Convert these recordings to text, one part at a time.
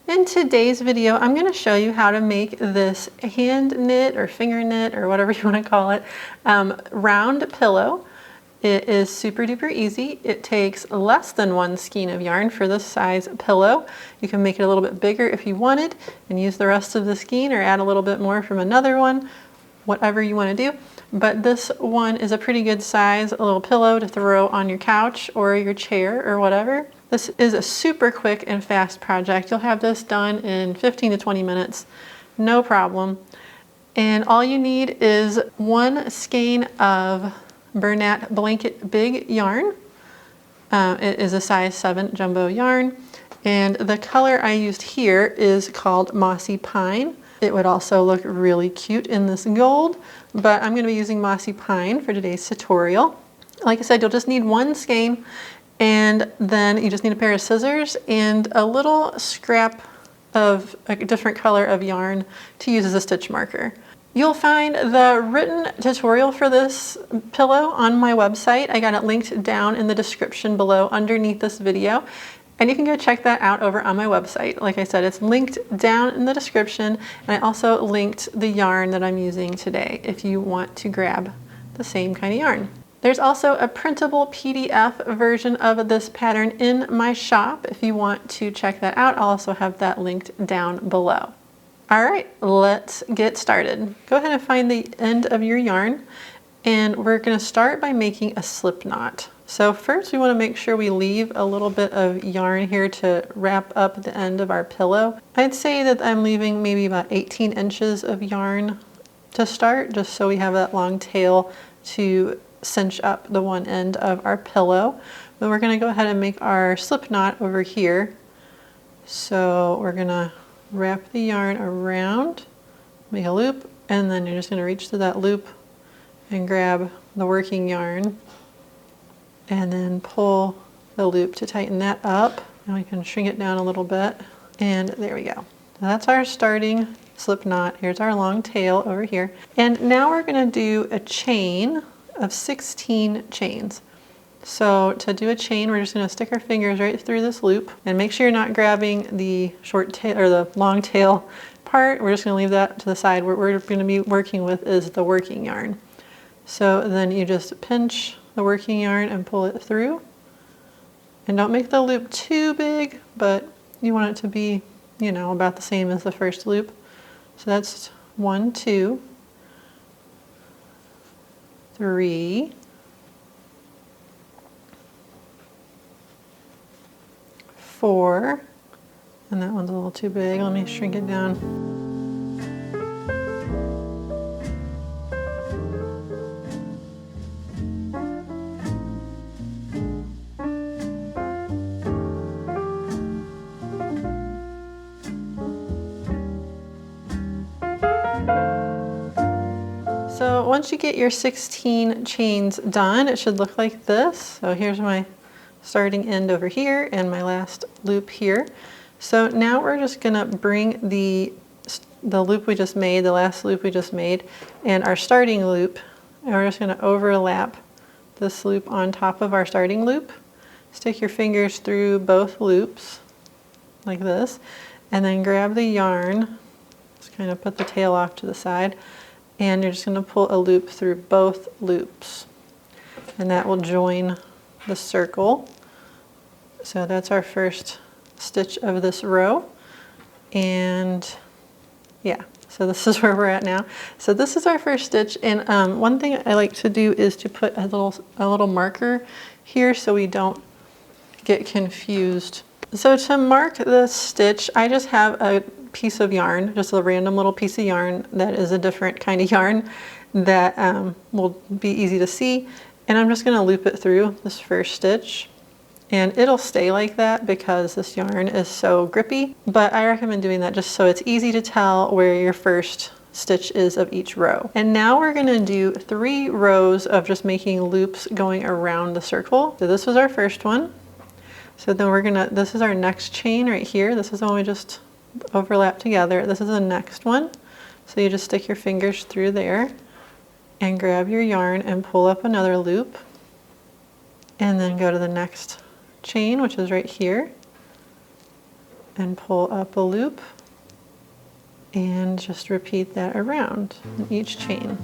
In today's video, I'm going to show you how to make this hand knit or finger knit or whatever you want to call it, round pillow. It is super duper easy. It takes less than 1 skein of yarn for this size pillow. You can make it a little bit bigger if you wanted and use the rest of the skein or add a little bit more from another one, whatever you want to do. But this one is a pretty good size, a little pillow to throw on your couch or your chair or whatever. This is a super quick and fast project. You'll have this done in 15 to 20 minutes, no problem. And all you need is 1 skein of Bernat Blanket Big yarn. It is a size 7 jumbo yarn. And the color I used here is called Mossy Pine. It would also look really cute in this gold, but I'm going to be using Mossy Pine for today's tutorial. Like I said, you'll just need 1 skein, and then you just need a pair of scissors and a little scrap of a different color of yarn to use as a stitch marker. You'll find the written tutorial for this pillow on my website. I got it linked down in the description below underneath this video. And you can go check that out over on my website. Like I said, it's linked down in the description. And I also linked the yarn that I'm using today if you want to grab the same kind of yarn. There's also a printable PDF version of this pattern in my shop. If you want to check that out, I'll also have that linked down below. All right, let's get started. Go ahead and find the end of your yarn. And we're gonna start by making a slip knot. So first we want to make sure we leave a little bit of yarn here to wrap up the end of our pillow. I'd say that I'm leaving maybe about 18 inches of yarn to start, just so we have that long tail to cinch up the one end of our pillow. But we're going to go ahead and make our slip knot over here. So we're going to wrap the yarn around, make a loop, and then you're just going to reach to that loop and grab the working yarn. And then pull the loop to tighten that up. And we can shrink it down a little bit. And there we go. Now that's our starting slip knot. Here's our long tail over here. And now we're going to do a chain of 16 chains. So to do a chain, we're just going to stick our fingers right through this loop and make sure you're not grabbing the short tail or the long tail part. We're just going to leave that to the side. What we're going to be working with is the working yarn. So then you just pinch the working yarn and pull it through, and don't make the loop too big, but you want it to be, you know, about the same as the first loop. So that's 1, 2, 3, 4, and that one's a little too big. Let me shrink it down. So once you get your 16 chains done, it should look like this. So here's my starting end over here and my last loop here. So now we're just gonna bring the loop we just made, the last loop we just made, and our starting loop, and we're just gonna overlap this loop on top of our starting loop. Stick your fingers through both loops like this, and then grab the yarn, just kind of put the tail off to the side, and you're just going to pull a loop through both loops, and that will join the circle. So that's our first stitch of this row, and yeah, so this is where we're at now. So this is our first stitch, and one thing I like to do is to put a little marker here so we don't get confused. So to mark this stitch, I just have a piece of yarn, just a random little piece of yarn that is a different kind of yarn that will be easy to see, and I'm just going to loop it through this first stitch, and it'll stay like that because this yarn is so grippy, but I recommend doing that just so it's easy to tell where your first stitch is of each row. And now we're going to do 3 rows of just making loops going around the circle. So this was our first one. So then this is our next chain right here. This is the one we just overlap together. This is the next one. So you just stick your fingers through there and grab your yarn and pull up another loop, and then go to the next chain, which is right here, and pull up a loop and just repeat that around each chain.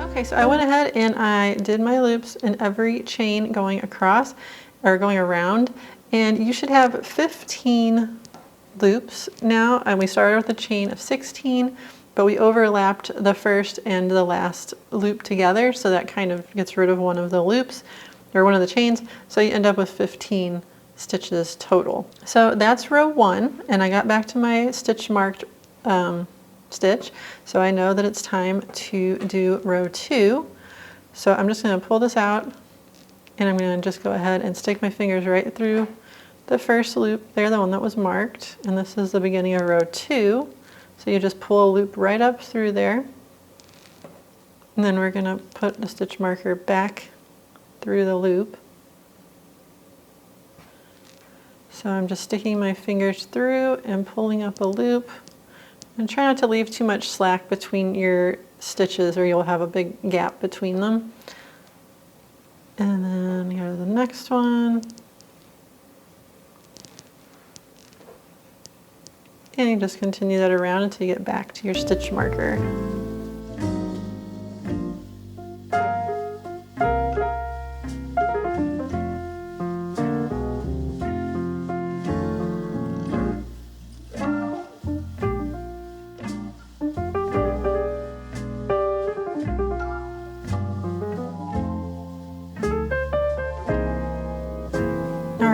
Okay, so I went ahead and I did my loops in every chain going across or going around, and you should have 15 loops now. And we started with a chain of 16, but we overlapped the first and the last loop together, so that kind of gets rid of one of the loops or one of the chains, so you end up with 15 stitches total. So that's row 1, and I got back to my stitch marked stitch, so I know that it's time to do row 2. So I'm just going to pull this out, and I'm going to just go ahead and stick my fingers right through the first loop there, the one that was marked, and this is the beginning of row 2. So you just pull a loop right up through there, and then we're going to put the stitch marker back through the loop. So I'm just sticking my fingers through and pulling up a loop. And try not to leave too much slack between your stitches or you'll have a big gap between them. And then go to the next one. And you just continue that around until you get back to your stitch marker.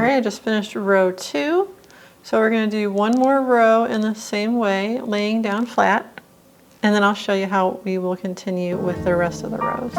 I just finished row 2, so we're going to do one more row in the same way, laying down flat, and then I'll show you how we will continue with the rest of the rows.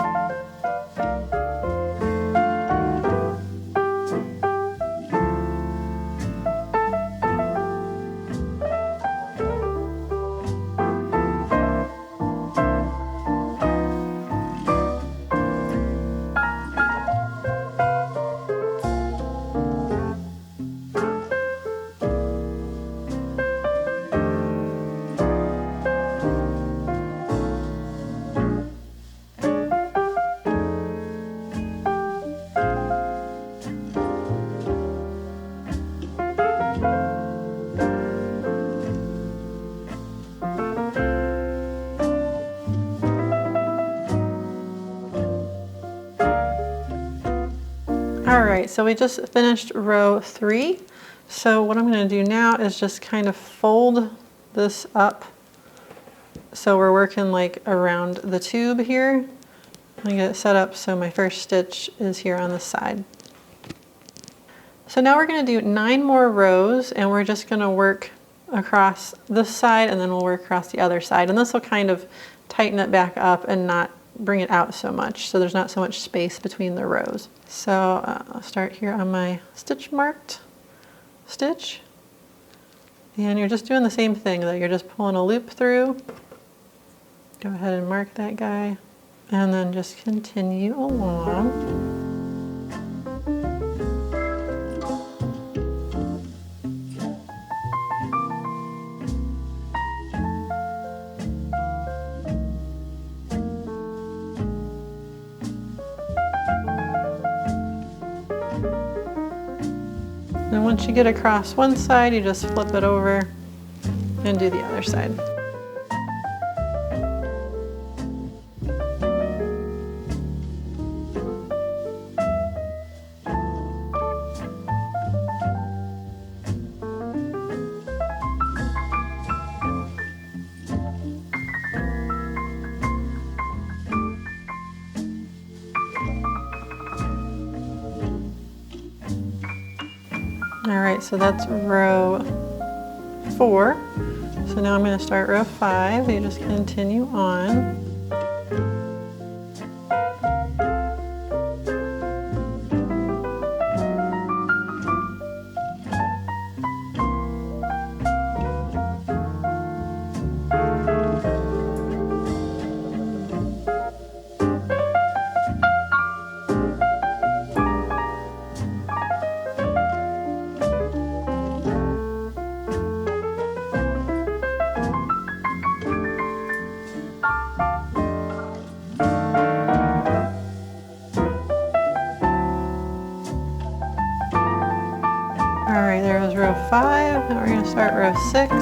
Alright, so we just finished row 3. So what I'm going to do now is just kind of fold this up. So we're working like around the tube here. I get it set up so my first stitch is here on the side. So now we're going to do 9 more rows, and we're just going to work across this side and then we'll work across the other side. And this will kind of tighten it back up and not bring it out so much, so there's not so much space between the rows. So I'll start here on my stitch marked stitch, and you're just doing the same thing, that you're just pulling a loop through. Go ahead and mark that guy, and then just continue along. And once you get across one side, you just flip it over and do the other side. Alright, so that's row 4. So now I'm going to start row 5. You just continue on. All right, there was row 5. Now we're going to start row 6.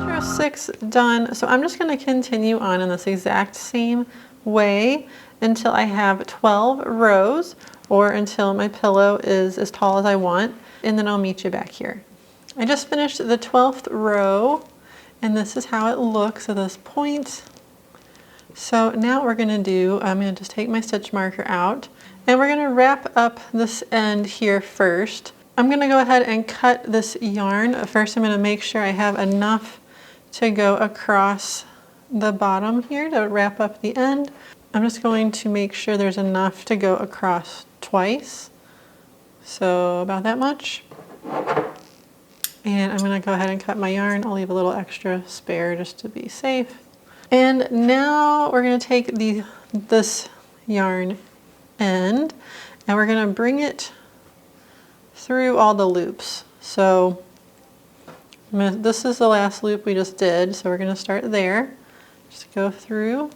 Row 6 done, so I'm just going to continue on in this exact same way until I have 12 rows or until my pillow is as tall as I want, and then I'll meet you back here. I just finished the 12th row and this is how it looks at this point. So now what we're going to do, I'm going to just take my stitch marker out and we're going to wrap up this end here first. I'm going to go ahead and cut this yarn. First I'm going to make sure I have enough to go across the bottom here to wrap up the end. I'm just going to make sure there's enough to go across twice. So about that much. And I'm going to go ahead and cut my yarn. I'll leave a little extra spare just to be safe. And now we're going to take this yarn end and we're going to bring it through all the loops. So this is the last loop we just did, so we're going to start there. Just go through.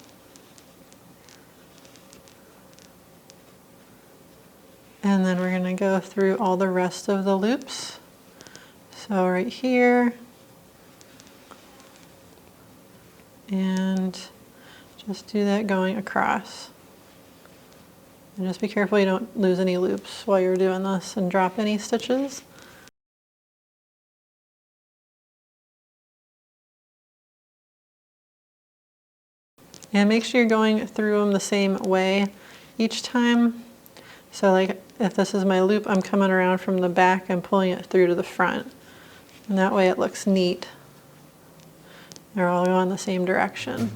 And then we're going to go through all the rest of the loops. So right here. And just do that going across. And just be careful you don't lose any loops while you're doing this and drop any stitches. And make sure you're going through them the same way each time. So like if this is my loop, I'm coming around from the back and pulling it through to the front. And that way it looks neat. They're all going the same direction.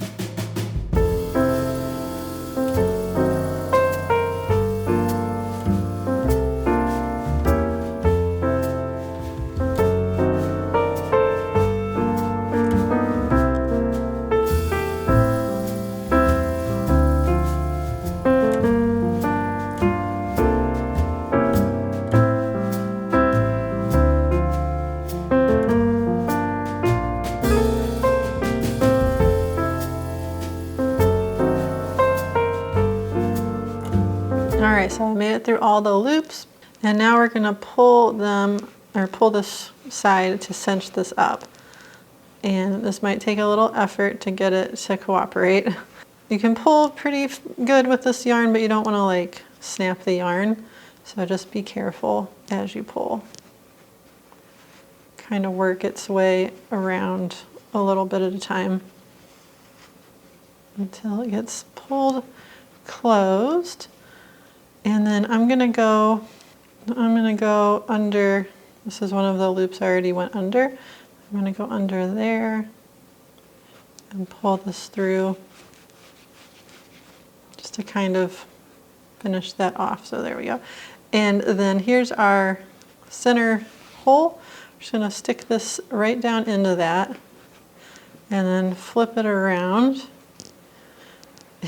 Alright, so I made it through all the loops, and now we're going to pull them, or pull this side to cinch this up. And this might take a little effort to get it to cooperate. You can pull pretty good with this yarn, but you don't want to like snap the yarn. So just be careful as you pull. Kind of work its way around a little bit at a time until it gets pulled closed. And then I'm gonna go under, this is one of the loops I already went under. I'm gonna go under there and pull this through just to kind of finish that off. So there we go. And then here's our center hole. I'm just gonna stick this right down into that and then flip it around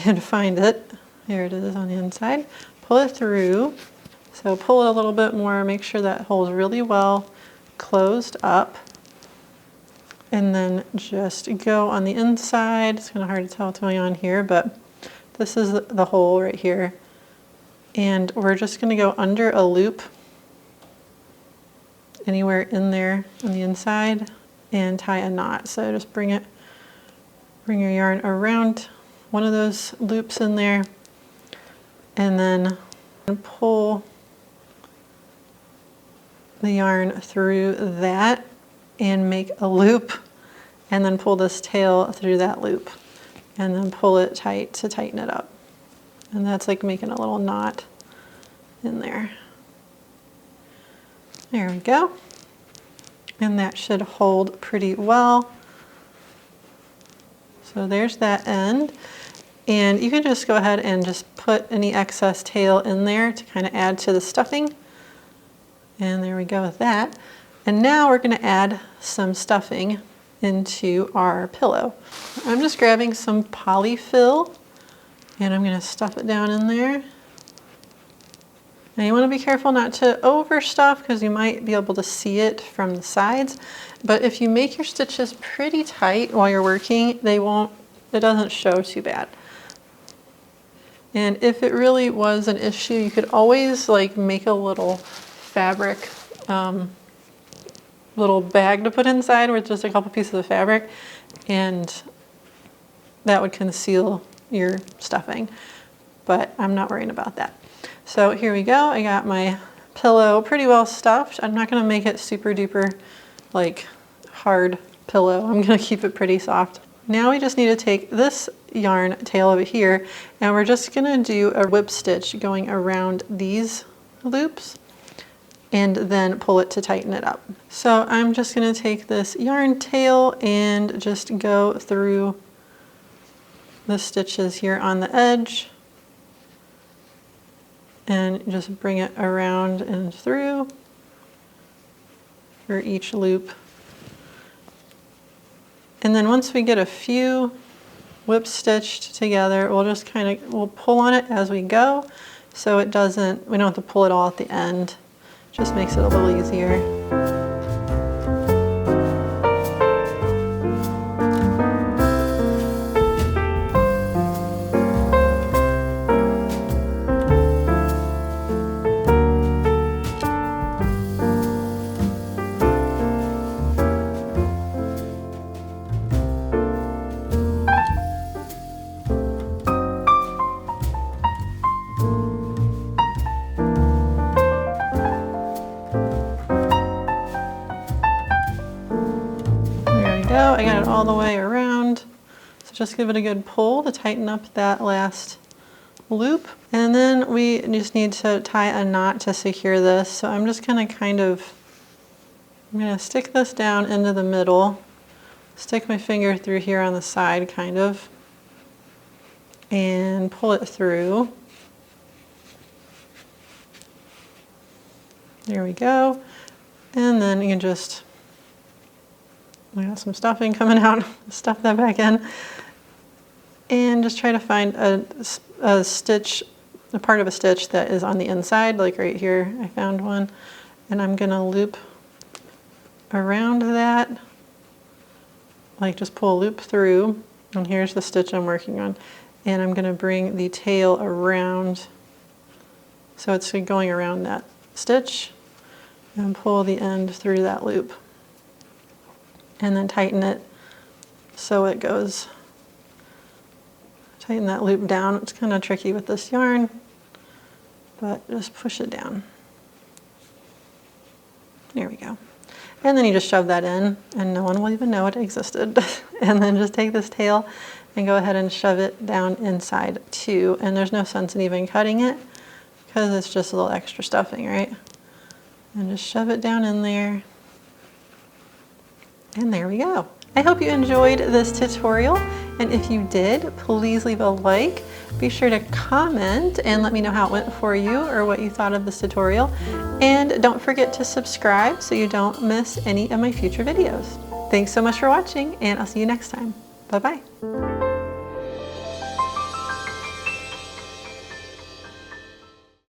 and find it. Here it is on the inside. Pull it through. So pull it a little bit more, make sure that hole's really well closed up. And then just go on the inside. It's kind of hard to tell what's going on here, but this is the hole right here. And we're just going to go under a loop anywhere in there on the inside and tie a knot. So just bring your yarn around one of those loops in there and then pull the yarn through that and make a loop, and then pull this tail through that loop and then pull it tight to tighten it up. And that's like making a little knot in there. There we go. And that should hold pretty well. So there's that end. And you can just go ahead and just put any excess tail in there to kind of add to the stuffing. And there we go with that. And now we're going to add some stuffing into our pillow. I'm just grabbing some polyfill and I'm going to stuff it down in there. Now you want to be careful not to overstuff because you might be able to see it from the sides. But if you make your stitches pretty tight while you're working, it doesn't show too bad. And if it really was an issue, you could always like make a little fabric, little bag to put inside with just a couple pieces of fabric, and that would conceal your stuffing. But I'm not worrying about that. So here we go. I got my pillow pretty well stuffed. I'm not going to make it super duper like hard pillow. I'm going to keep it pretty soft. Now we just need to take this yarn tail over here and we're just going to do a whip stitch going around these loops and then pull it to tighten it up. So I'm just going to take this yarn tail and just go through the stitches here on the edge and just bring it around and through for each loop. And then once we get a few whip stitched together, we'll pull on it as we go, so we don't have to pull it all at the end. Just makes it a little easier. I got it all the way around, so just give it a good pull to tighten up that last loop. And then we just need to tie a knot to secure this. So I'm just going to I'm going to stick this down into the middle, stick my finger through here on the side kind of, and pull it through. There we go. And then you can just, I got some stuffing coming out, stuff that back in, and just try to find a stitch, a part of a stitch that is on the inside, like right here, I found one, and I'm gonna loop around that, like just pull a loop through, and here's the stitch I'm working on, and I'm gonna bring the tail around, so it's going around that stitch, and pull the end through that loop. And then tighten it so it goes, tighten that loop down. It's kind of tricky with this yarn, but just push it down. There we go. And then you just shove that in and no one will even know it existed. And then just take this tail and go ahead and shove it down inside too. And there's no sense in even cutting it because it's just a little extra stuffing, right? And just shove it down in there. And there we go. I hope you enjoyed this tutorial, and if you did, please leave a like. Be sure to comment and let me know how it went for you or what you thought of this tutorial. And don't forget to subscribe so you don't miss any of my future videos. Thanks so much for watching, and I'll see you next time. Bye-bye.